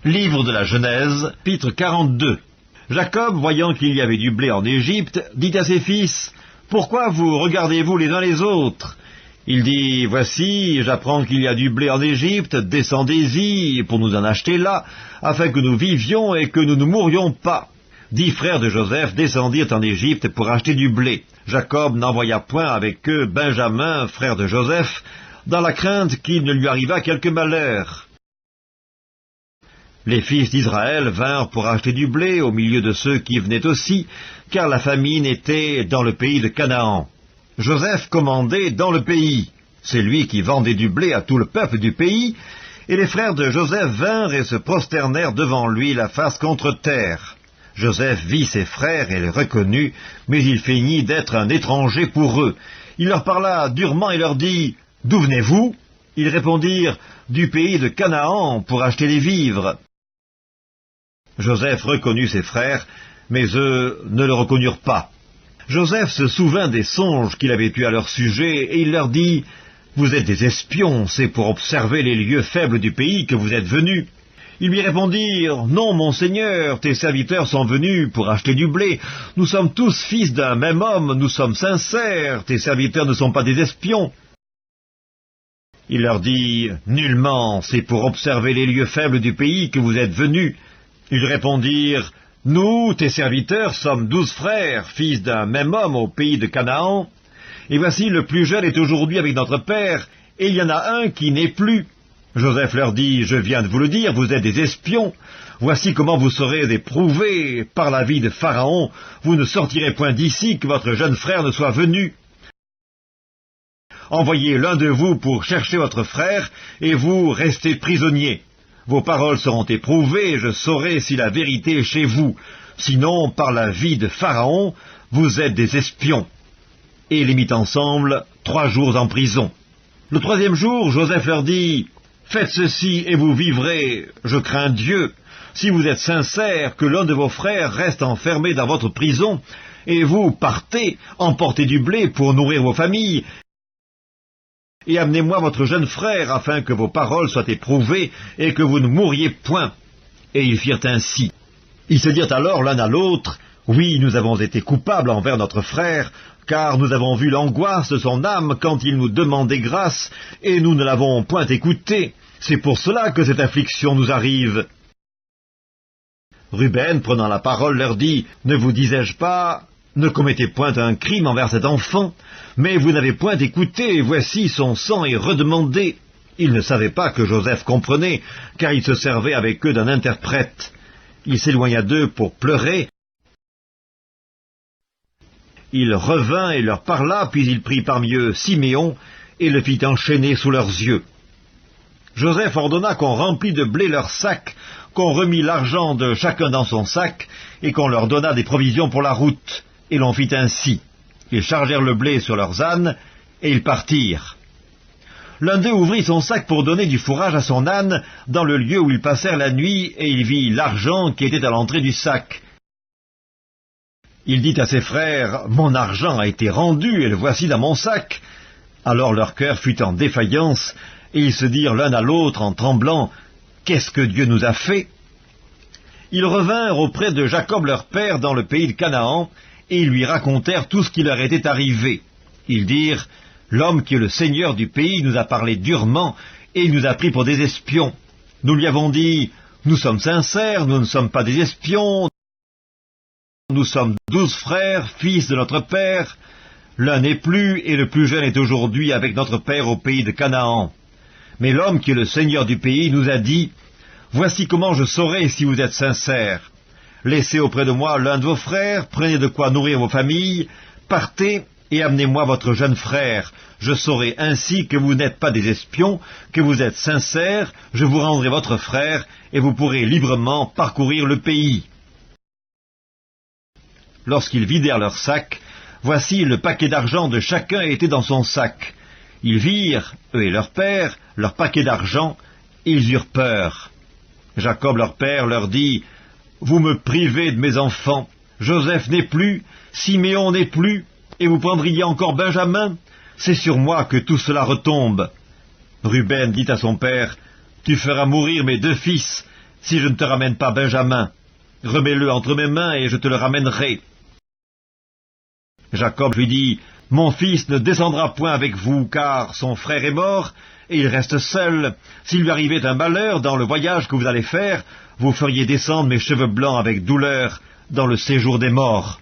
Livre de la Genèse, chapitre 42. Jacob, voyant qu'il y avait du blé en Égypte, dit à ses fils, « Pourquoi vous regardez-vous les uns les autres ?» Il dit, « Voici, j'apprends qu'il y a du blé en Égypte, descendez-y pour nous en acheter là, afin que nous vivions et que nous ne mourions pas. » 10 frères de Joseph descendirent en Égypte pour acheter du blé. Jacob n'envoya point avec eux Benjamin, frère de Joseph, dans la crainte qu'il ne lui arrivât quelque malheur. Les fils d'Israël vinrent pour acheter du blé au milieu de ceux qui venaient aussi, car la famine était dans le pays de Canaan. Joseph commandait dans le pays. C'est lui qui vendait du blé à tout le peuple du pays, et les frères de Joseph vinrent et se prosternèrent devant lui la face contre terre. Joseph vit ses frères et les reconnut, mais il feignit d'être un étranger pour eux. Il leur parla durement et leur dit, « D'où venez-vous » Ils répondirent, « Du pays de Canaan, pour acheter des vivres. » Joseph reconnut ses frères, mais eux ne le reconnurent pas. Joseph se souvint des songes qu'il avait eus à leur sujet, et il leur dit, « Vous êtes des espions, c'est pour observer les lieux faibles du pays que vous êtes venus. » Ils lui répondirent, « Non, mon Seigneur, tes serviteurs sont venus pour acheter du blé. Nous sommes tous fils d'un même homme, nous sommes sincères, tes serviteurs ne sont pas des espions. » Il leur dit, « Nullement, c'est pour observer les lieux faibles du pays que vous êtes venus. » Ils répondirent, « Nous, tes serviteurs, sommes 12 frères, fils d'un même homme au pays de Canaan. Et voici, le plus jeune est aujourd'hui avec notre père, et il y en a un qui n'est plus. » Joseph leur dit, « Je viens de vous le dire, vous êtes des espions. Voici comment vous serez éprouvés par la vie de Pharaon. Vous ne sortirez point d'ici que votre jeune frère ne soit venu. Envoyez l'un de vous pour chercher votre frère, et vous restez prisonniers. Vos paroles seront éprouvées, et je saurai si la vérité est chez vous. Sinon, par la vie de Pharaon, vous êtes des espions. » Et il les mit ensemble 3 jours en prison. Le 3e jour, Joseph leur dit, « Faites ceci et vous vivrez, je crains Dieu. Si vous êtes sincères, que l'un de vos frères reste enfermé dans votre prison, et vous partez, emportez du blé pour nourrir vos familles, et amenez-moi votre jeune frère, afin que vos paroles soient éprouvées, et que vous ne mouriez point. » Et ils firent ainsi. Ils se dirent alors l'un à l'autre, « Oui, nous avons été coupables envers notre frère, car nous avons vu l'angoisse de son âme quand il nous demandait grâce, et nous ne l'avons point écouté. C'est pour cela que cette affliction nous arrive. » Ruben, prenant la parole, leur dit, « Ne vous disais-je pas, ne commettez point un crime envers cet enfant, mais vous n'avez point écouté, et voici son sang est redemandé. » Ils ne savaient pas que Joseph comprenait, car il se servait avec eux d'un interprète. Il s'éloigna d'eux pour pleurer. Il revint et leur parla, puis il prit parmi eux Siméon, et le fit enchaîner sous leurs yeux. Joseph ordonna qu'on remplît de blé leurs sacs, qu'on remît l'argent de chacun dans son sac, et qu'on leur donna des provisions pour la route. Et l'on fit ainsi. Ils chargèrent le blé sur leurs ânes, et ils partirent. L'un d'eux ouvrit son sac pour donner du fourrage à son âne dans le lieu où ils passèrent la nuit, et il vit l'argent qui était à l'entrée du sac. Il dit à ses frères, « Mon argent a été rendu, et le voici dans mon sac. » Alors leur cœur fut en défaillance, et ils se dirent l'un à l'autre en tremblant, « Qu'est-ce que Dieu nous a fait ?» Ils revinrent auprès de Jacob leur père dans le pays de Canaan, et ils lui racontèrent tout ce qui leur était arrivé. Ils dirent, « L'homme qui est le seigneur du pays nous a parlé durement, et il nous a pris pour des espions. Nous lui avons dit, « Nous sommes sincères, nous ne sommes pas des espions. Nous sommes 12 frères, fils de notre père. L'un n'est plus, et le plus jeune est aujourd'hui avec notre père au pays de Canaan. Mais l'homme qui est le seigneur du pays nous a dit, « Voici comment je saurai si vous êtes sincères. Laissez auprès de moi l'un de vos frères, prenez de quoi nourrir vos familles, partez et amenez-moi votre jeune frère. Je saurai ainsi que vous n'êtes pas des espions, que vous êtes sincères, je vous rendrai votre frère, et vous pourrez librement parcourir le pays. » Lorsqu'ils vidèrent leur sac, voici le paquet d'argent de chacun était dans son sac. Ils virent, eux et leur père, leur paquet d'argent, et ils eurent peur. Jacob leur père leur dit, « Vous me privez de mes enfants. Joseph n'est plus, Siméon n'est plus, et vous prendriez encore Benjamin. C'est sur moi que tout cela retombe. » Ruben dit à son père, « Tu feras mourir mes 2 fils, si je ne te ramène pas Benjamin. Remets-le entre mes mains et je te le ramènerai. » Jacob lui dit, « Mon fils ne descendra point avec vous, car son frère est mort, et il reste seul. S'il lui arrivait un malheur dans le voyage que vous allez faire, vous feriez descendre mes cheveux blancs avec douleur dans le séjour des morts. »